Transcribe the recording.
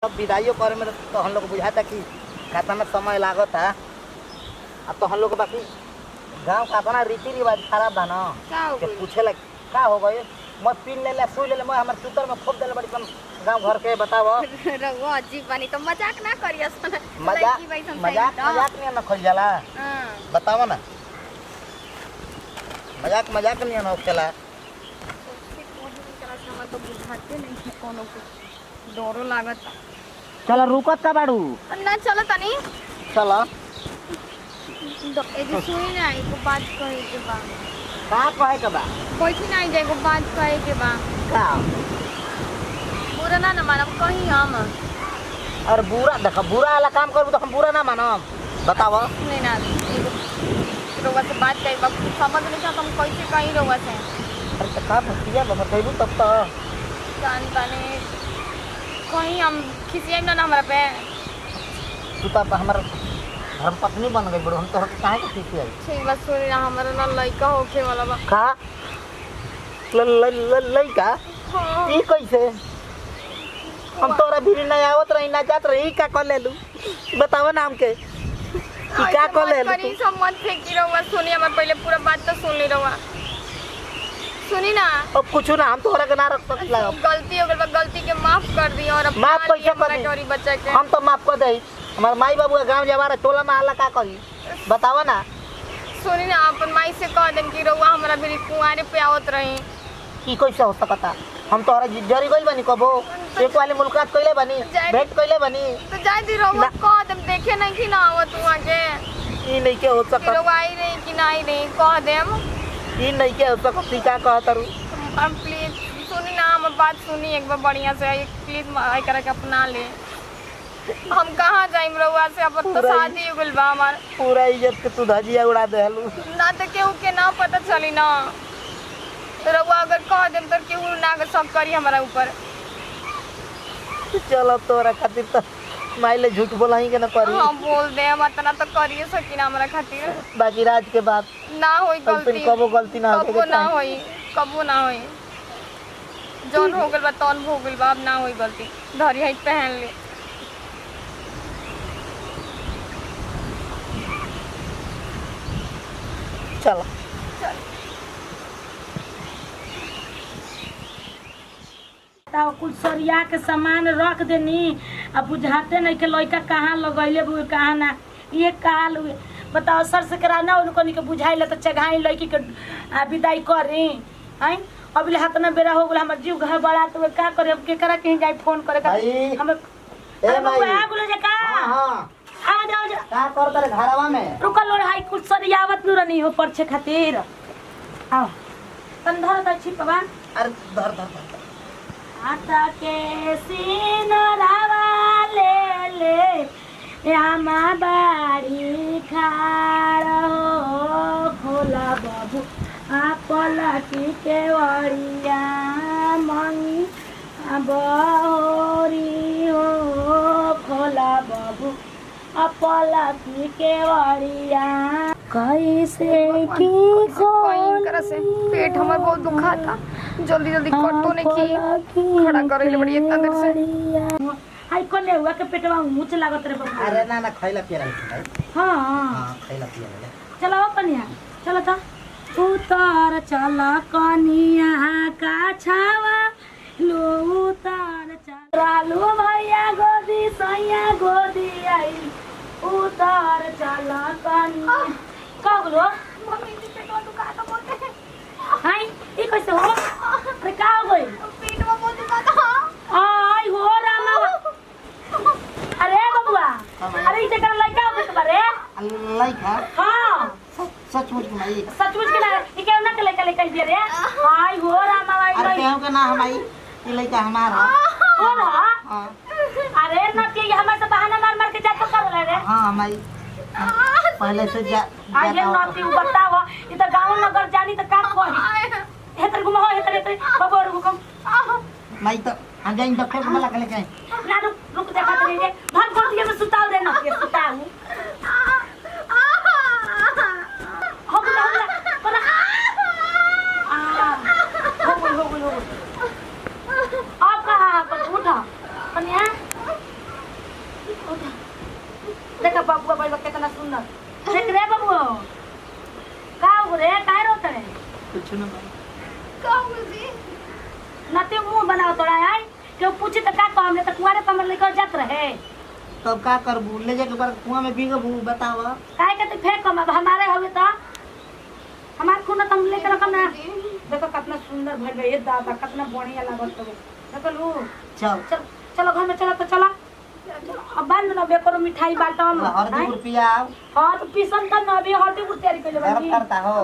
अब विदाइयों करे में तो हम लोग बुझाता कि कितना समय लागता। अब तो हम लोग बाकी गांव का अपना रीति रिवाज खराब बा ना के पूछे लग का हो गए। मैं पीन ले सुई ले मैं हमर सूतर में खोप देले बड़ी कम गांव घर के बताओ। रघुआ अजीब बानी तो मजाक ना करियस। मजाक मजाक मजाक नहीं ना खोल जाला। बताओ ना मजाक मजाक नहीं ना होखेला। तो बुझाते नहीं है कोनो को डरो लागत। चलो रुकत का बाड़ू ना चलो तनी चलो एजी सुनी ना एको बात कहे के बा। का कहे के बा कोई ना आई जाएगो बात कहे के बा। का बुरा ना मानब कहीं हम और बुरा देखो बुरा वाला काम करबू तो हम बुरा ना मानब। बताओ नहीं ना एगो रोवा से बात करी बा समझ नहीं था तुम कैसे कहीं रोवा से। अरे तो का भतिया बताइबू तब तो जानता नहीं कहीं हम खिसियाई ना हमरा पे। तू तो हमार हम पत्नी बन गई बड़ो हम तो काहे के खिसियाई। ठीक बस सुनी ना हमरा ना लइका होखे वाला बा। का लइका हां ई कैसे हम तोरा भीड़ नहीं आवत रही ना जात रही का कर लेलू बताओ ना हमके ई का कर लेलू। करी सब मत फेंकी रहुआ सुनी हमर पहले पूरा बात तो सुन ली रहुआ सुनी ना। अब कुछ ना हम तोरा के ना रख सकला। गलती हो गई गलती के माफ कर दी और माफ कैसे कर दी बच्चा के हम तो माफ कर दई। हमार माई बाबू गांव जवारा टोला में हल्ला का करी बताओ ना। सुनी ना अपन माई से कह देन कि रहुआ हमरा भी कुंवारे पे आवत रही। की कैसे हो सकता हम तोरा जरी गइल बनी कबो एक वाले मुलाकात कइले बनी भेंट कइले बनी तो जाय दी रहुआ कह देम देखे नहीं कि ना आवत वहां के ई नहीं के हो सकता। रहुआ आई रही कि नहीं रही कह देम ई नहीं के हो सकता का कहतरू। अब प्लीज सुनी ना हम बात सुनी एक बार बढ़िया से प्लीज आई करे के अपना ले। हम कहाँ जाइम रहुआ से अब तो शादी हो गइल बा हमार पूरा इज्जत के तू धजिया उड़ा देलू ना तो केहू के ना पता चली ना। रहुआ अगर कह देम तो केहू ना शक करी हमारा ऊपर। चलो तोरा खातिर तो माइले झूठ बोलही के ना करी। हां बोल दे हम इतना तो करिए सकी ना हमरा खातिर बाकी राज के बाद ना होई गलती कबो गलती ना कबो ना होई कबो ना होई जौन हो गइल बा तौन हो गइल बा अब ना होई गलती धरी है पहन ले। चलो कुछ सरिया के सामान रख देनी अब बुझाते नहीं के लड़का कहाँ लगैले बुए कहाँ ना ये काल हुए बताओ सर से करा ना उनको के बुझाइले तो चघाई लड़की के विदाई करी हैं। अब हाथ ना बेरा हो गला हमर जीव घर बड़ा तो का करे अब केकरा कहीं जाई फोन करे का हम ए भाई आ गुलो जे का हां आ जाओ जा का कर करे घरवा में रुक लो हाई कुछ सरियावत नु रनी हो परछे खातिर आओ तंधर त छिपवा अरे धर धर धर आटा के सिनरावा ले ले आमा बाड़ी खाड़ हो खोला बाबू आपला की केवड़िया मंगी बहोरी हो खोला बाबू आपला की केवड़िया कैसे ठीक हो से पेट हमर बहुत दुखाता जल्दी जल्दी कटो नहीं की खड़ा करे ले बड़ी इतना देर से हाय कोने हुआ के पेटवा मुछ लागत रे बाबू। अरे ना ना खइला पियला भाई हां हां खइला पियला चलो कन्या चलो तो उतार चला कन्या का छावा लो उतार चला लो भैया गोदी सैया गोदी आई उतार चला कन्या का बोलो मम्मी जी पेटवा दुखाता बहुत है। हाय ये कैसे हो अरे का हो गई पेटवा बहुत दुखाता आई हो रामा अरे बबुआ अरे इते कर लइका हो के बारे लइका हां सचमुच में भाई सचमुच के ना ई केउ ना के लइका लेके दे रे आई हो रामा भाई अरे केहू के ना हमाई ई लइका हमार ह कौन ह हां अरे ना के हमरा से बहाना मार मार के जातो कर ले रे हां हमाई पहले से जा आई ये नाती बताव ई त गांव नगर जानी त का कही हेतर घुमा हेतर बाबू रुकम माई तो हम जाइन डॉक्टर को बुला के लेके ना रुक देखा दे रे धन कर दिए में सुताव रे ना के सुताऊ हो गला बोला हो गई अब कहां पर उठा कन्या बबुआ बैल कितना सुंदर देख रे बबुआ का हो रे काहे रोत रे कुछ ना का हो जी नते मुंह बनाओ तोड़ा आई क्यों पूछी तो का काम ले तो कुआरे पर लेकर जात रहे तब का करबू ले जाके बार कुआं में भीगबू बताव काहे के तू फेंक कम अब हमारे हवे तो हमार खून तुम लेकर रखम ना देखो कितना सुंदर भइल बा ये दादा कितना बढ़िया लागत तो देखो लू चल चल चलो घर में चलो तो चलो अब बाल ना बेकर मिठाई बाटम हरदी रुपया हां तो पीसन त ना अभी हरदी तैयारी कइले करता हो